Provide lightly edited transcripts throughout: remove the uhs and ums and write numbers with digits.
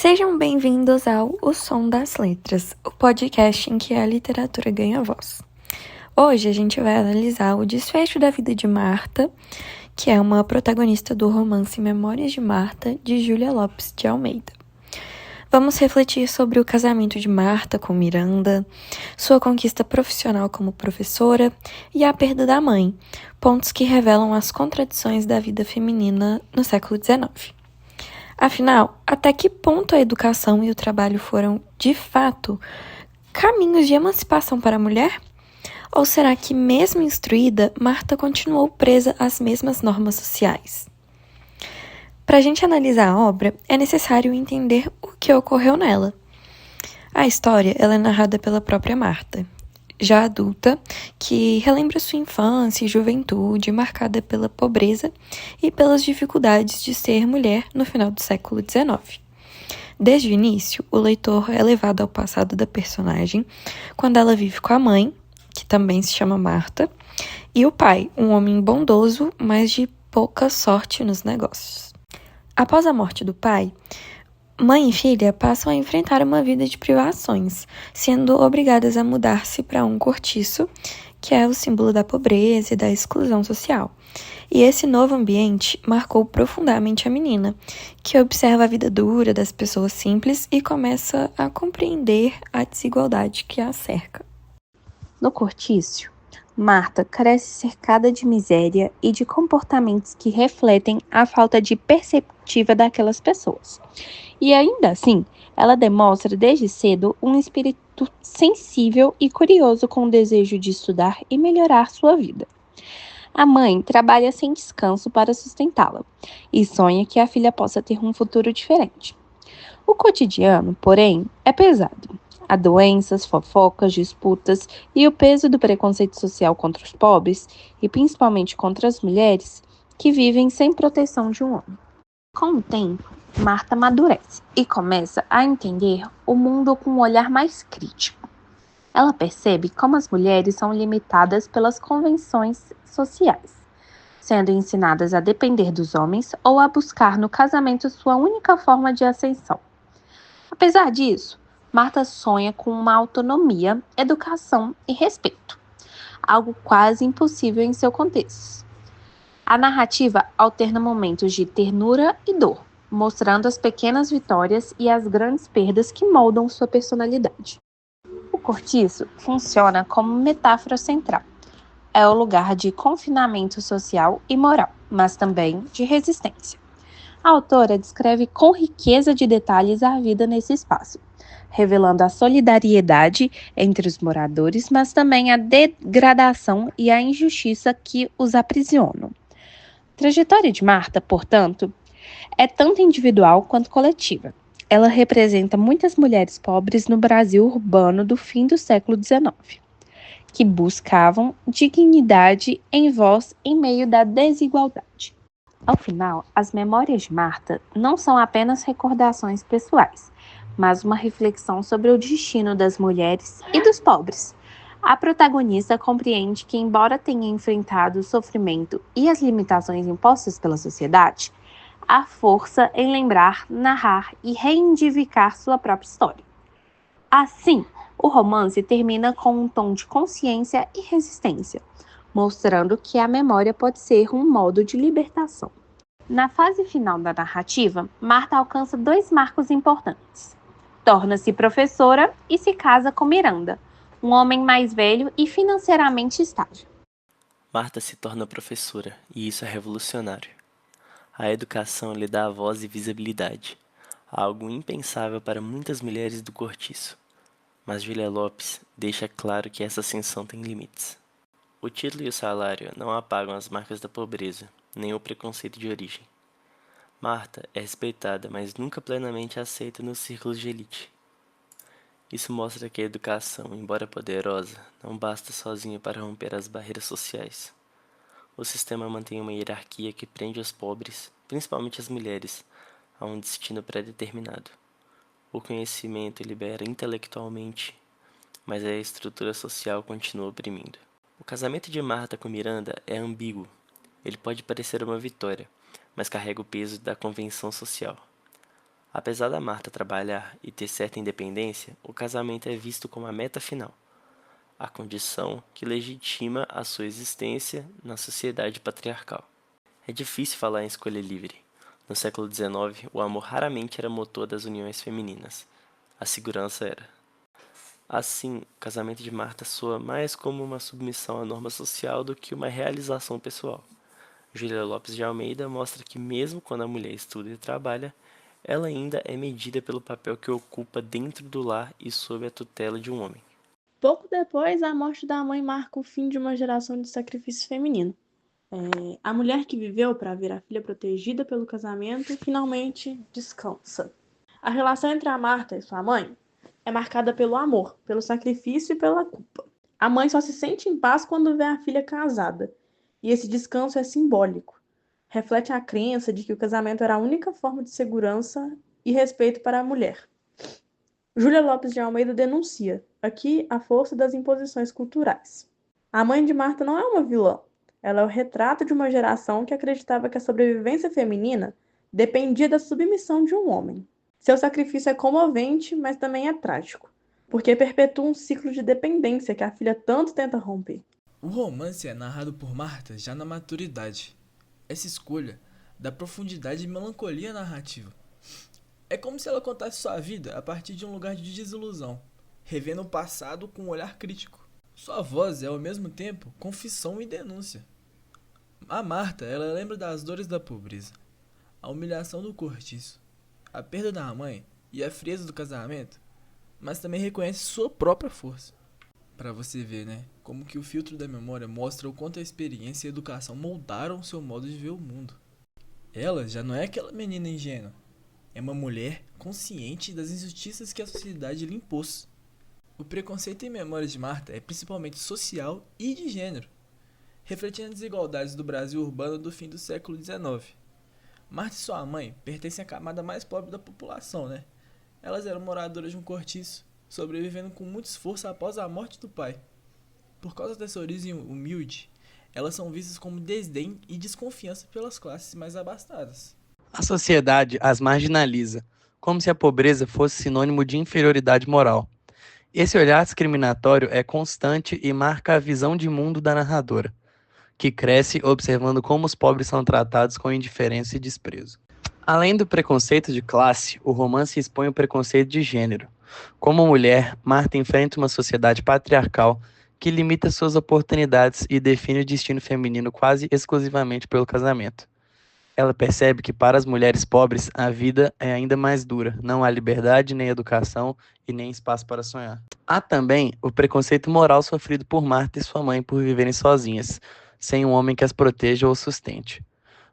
Sejam bem-vindos ao O Som das Letras, o podcast em que a literatura ganha voz. Hoje a gente vai analisar o desfecho da vida de Marta, que é uma protagonista do romance Memórias de Marta, de Júlia Lopes de Almeida. Vamos refletir sobre o casamento de Marta com Miranda, sua conquista profissional como professora e a perda da mãe, pontos que revelam as contradições da vida feminina no século XIX. Afinal, até que ponto a educação e o trabalho foram, de fato, caminhos de emancipação para a mulher? Ou será que, mesmo instruída, Marta continuou presa às mesmas normas sociais? Para a gente analisar a obra, é necessário entender o que ocorreu nela. A história ela é narrada pela própria Marta, já adulta, que relembra sua infância e juventude marcada pela pobreza e pelas dificuldades de ser mulher no final do século XIX. Desde o início, o leitor é levado ao passado da personagem, quando ela vive com a mãe, que também se chama Marta, e o pai, um homem bondoso, mas de pouca sorte nos negócios. Após a morte do pai, mãe e filha passam a enfrentar uma vida de privações, sendo obrigadas a mudar-se para um cortiço, que é o símbolo da pobreza e da exclusão social. E esse novo ambiente marcou profundamente a menina, que observa a vida dura das pessoas simples e começa a compreender a desigualdade que a cerca. No cortiço, Marta cresce cercada de miséria e de comportamentos que refletem a falta de perspectiva daquelas pessoas. E ainda assim, ela demonstra desde cedo um espírito sensível e curioso com o desejo de estudar e melhorar sua vida. A mãe trabalha sem descanso para sustentá-la e sonha que a filha possa ter um futuro diferente. O cotidiano, porém, é pesado. Há doenças, fofocas, disputas e o peso do preconceito social contra os pobres, e principalmente contra as mulheres, que vivem sem proteção de um homem. Com o tempo, Marta amadurece e começa a entender o mundo com um olhar mais crítico. Ela percebe como as mulheres são limitadas pelas convenções sociais, sendo ensinadas a depender dos homens ou a buscar no casamento sua única forma de ascensão. Apesar disso, Marta sonha com uma autonomia, educação e respeito, algo quase impossível em seu contexto. A narrativa alterna momentos de ternura e dor, mostrando as pequenas vitórias e as grandes perdas que moldam sua personalidade. O cortiço funciona como metáfora central. É o lugar de confinamento social e moral, mas também de resistência. A autora descreve com riqueza de detalhes a vida nesse espaço, revelando a solidariedade entre os moradores, mas também a degradação e a injustiça que os aprisionam. A trajetória de Marta, portanto, é tanto individual quanto coletiva. Ela representa muitas mulheres pobres no Brasil urbano do fim do século XIX, que buscavam dignidade em voz em meio da desigualdade. Ao final, as memórias de Marta não são apenas recordações pessoais, mas uma reflexão sobre o destino das mulheres e dos pobres. A protagonista compreende que, embora tenha enfrentado o sofrimento e as limitações impostas pela sociedade, há força em lembrar, narrar e reivindicar sua própria história. Assim, o romance termina com um tom de consciência e resistência, mostrando que a memória pode ser um modo de libertação. Na fase final da narrativa, Marta alcança dois marcos importantes. Torna-se professora e se casa com Miranda, um homem mais velho e financeiramente estável. Marta se torna professora, e isso é revolucionário. A educação lhe dá voz e visibilidade, algo impensável para muitas mulheres do cortiço. Mas Júlia Lopes deixa claro que essa ascensão tem limites. O título e o salário não apagam as marcas da pobreza, nem o preconceito de origem. Marta é respeitada, mas nunca plenamente aceita nos círculos de elite. Isso mostra que a educação, embora poderosa, não basta sozinha para romper as barreiras sociais. O sistema mantém uma hierarquia que prende os pobres, principalmente as mulheres, a um destino pré-determinado. O conhecimento libera intelectualmente, mas a estrutura social continua oprimindo. O casamento de Marta com Miranda é ambíguo. Ele pode parecer uma vitória, mas carrega o peso da convenção social. Apesar da Marta trabalhar e ter certa independência, o casamento é visto como a meta final, a condição que legitima a sua existência na sociedade patriarcal. É difícil falar em escolha livre. No século XIX, o amor raramente era motor das uniões femininas. A segurança era. Assim, o casamento de Marta soa mais como uma submissão à norma social do que uma realização pessoal. Júlia Lopes de Almeida mostra que mesmo quando a mulher estuda e trabalha, ela ainda é medida pelo papel que ocupa dentro do lar e sob a tutela de um homem. Pouco depois, a morte da mãe marca o fim de uma geração de sacrifício feminino. A mulher que viveu para ver a filha protegida pelo casamento finalmente descansa. A relação entre a Marta e sua mãe é marcada pelo amor, pelo sacrifício e pela culpa. A mãe só se sente em paz quando vê a filha casada, e esse descanso é simbólico. Reflete a crença de que o casamento era a única forma de segurança e respeito para a mulher. Júlia Lopes de Almeida denuncia aqui a força das imposições culturais. A mãe de Marta não é uma vilã. Ela é o retrato de uma geração que acreditava que a sobrevivência feminina dependia da submissão de um homem. Seu sacrifício é comovente, mas também é trágico, porque perpetua um ciclo de dependência que a filha tanto tenta romper. O romance é narrado por Marta já na maturidade. Essa escolha dá profundidade e melancolia à narrativa. É como se ela contasse sua vida a partir de um lugar de desilusão, revendo o passado com um olhar crítico. Sua voz é, ao mesmo tempo, confissão e denúncia. A Marta, ela lembra das dores da pobreza, a humilhação do cortiço, a perda da mãe e a frieza do casamento, mas também reconhece sua própria força. Pra você ver, né, como que o filtro da memória mostra o quanto a experiência e a educação moldaram seu modo de ver o mundo. Ela já não é aquela menina ingênua, é uma mulher consciente das injustiças que a sociedade lhe impôs. O preconceito em Memórias de Marta é principalmente social e de gênero, refletindo as desigualdades do Brasil urbano do fim do século XIX. Marta e sua mãe pertencem à camada mais pobre da população, né? Elas eram moradoras de um cortiço, sobrevivendo com muito esforço após a morte do pai. Por causa dessa origem humilde, elas são vistas como desdém e desconfiança pelas classes mais abastadas. A sociedade as marginaliza, como se a pobreza fosse sinônimo de inferioridade moral. Esse olhar discriminatório é constante e marca a visão de mundo da narradora, que cresce observando como os pobres são tratados com indiferença e desprezo. Além do preconceito de classe, o romance expõe o preconceito de gênero. Como mulher, Marta enfrenta uma sociedade patriarcal que limita suas oportunidades e define o destino feminino quase exclusivamente pelo casamento. Ela percebe que para as mulheres pobres a vida é ainda mais dura, não há liberdade, nem educação e nem espaço para sonhar. Há também o preconceito moral sofrido por Marta e sua mãe por viverem sozinhas, sem um homem que as proteja ou sustente.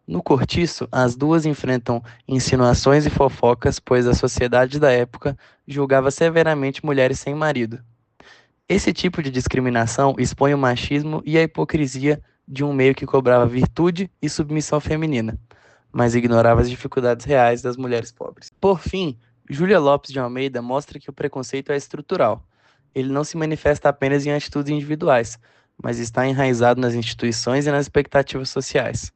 No cortiço, as duas enfrentam insinuações e fofocas, pois a sociedade da época julgava severamente mulheres sem marido. Esse tipo de discriminação expõe o machismo e a hipocrisia de um meio que cobrava virtude e submissão feminina, mas ignorava as dificuldades reais das mulheres pobres. Por fim, Júlia Lopes de Almeida mostra que o preconceito é estrutural. Ele não se manifesta apenas em atitudes individuais, mas está enraizado nas instituições e nas expectativas sociais.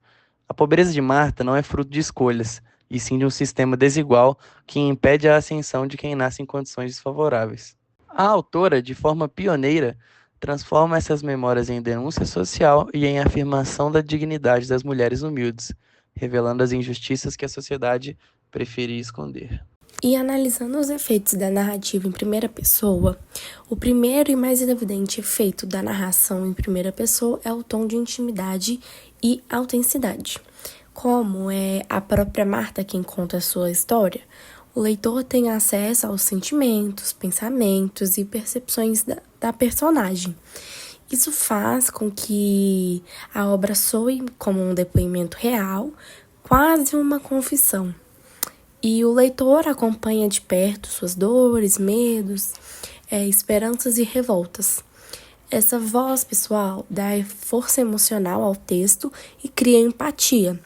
A pobreza de Marta não é fruto de escolhas, e sim de um sistema desigual que impede a ascensão de quem nasce em condições desfavoráveis. A autora, de forma pioneira, transforma essas memórias em denúncia social e em afirmação da dignidade das mulheres humildes, revelando as injustiças que a sociedade preferia esconder. E analisando os efeitos da narrativa em primeira pessoa, o primeiro e mais evidente efeito da narração em primeira pessoa é o tom de intimidade e autenticidade. Como é a própria Marta quem conta a sua história, o leitor tem acesso aos sentimentos, pensamentos e percepções da personagem. Isso faz com que a obra soe como um depoimento real, quase uma confissão. E o leitor acompanha de perto suas dores, medos, esperanças e revoltas. Essa voz pessoal dá força emocional ao texto e cria empatia.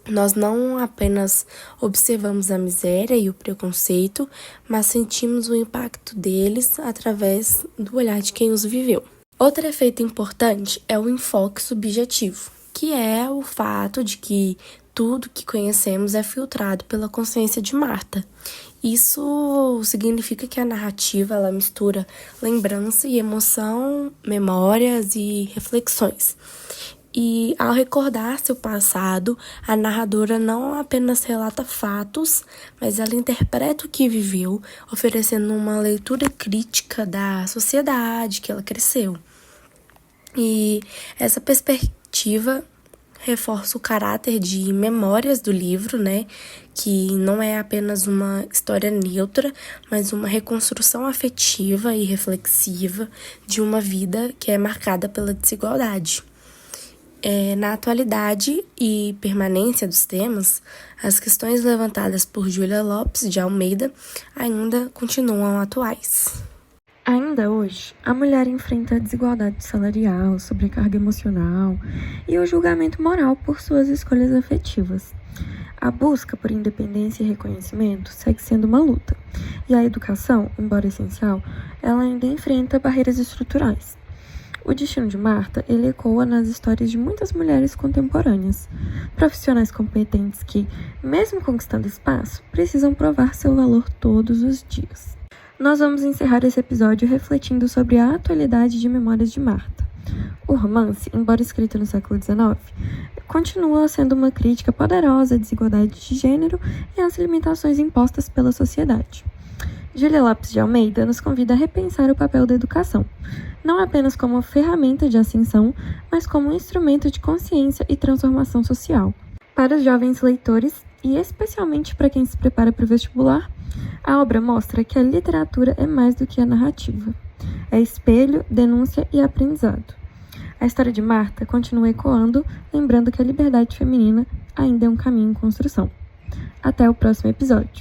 Nós não apenas observamos a miséria e o preconceito, mas sentimos o impacto deles através do olhar de quem os viveu. Outro efeito importante é o enfoque subjetivo, que é o fato de que tudo que conhecemos é filtrado pela consciência de Marta. Isso significa que a narrativa ela mistura lembrança e emoção, memórias e reflexões. E ao recordar seu passado, a narradora não apenas relata fatos, mas ela interpreta o que viveu, oferecendo uma leitura crítica da sociedade que ela cresceu. E essa perspectiva reforça o caráter de memórias do livro, né? Que não é apenas uma história neutra, mas uma reconstrução afetiva e reflexiva de uma vida que é marcada pela desigualdade. Na atualidade e permanência dos temas, as questões levantadas por Júlia Lopes de Almeida ainda continuam atuais. Ainda hoje, a mulher enfrenta a desigualdade salarial, sobrecarga emocional e o julgamento moral por suas escolhas afetivas. A busca por independência e reconhecimento segue sendo uma luta, e a educação, embora essencial, ela ainda enfrenta barreiras estruturais. O destino de Marta, ele ecoa nas histórias de muitas mulheres contemporâneas, profissionais competentes que, mesmo conquistando espaço, precisam provar seu valor todos os dias. Nós vamos encerrar esse episódio refletindo sobre a atualidade de Memórias de Marta. O romance, embora escrito no século XIX, continua sendo uma crítica poderosa à desigualdade de gênero e às limitações impostas pela sociedade. Júlia Lopes de Almeida nos convida a repensar o papel da educação, não apenas como ferramenta de ascensão, mas como um instrumento de consciência e transformação social. Para os jovens leitores, e especialmente para quem se prepara para o vestibular, a obra mostra que a literatura é mais do que a narrativa. É espelho, denúncia e aprendizado. A história de Marta continua ecoando, lembrando que a liberdade feminina ainda é um caminho em construção. Até o próximo episódio.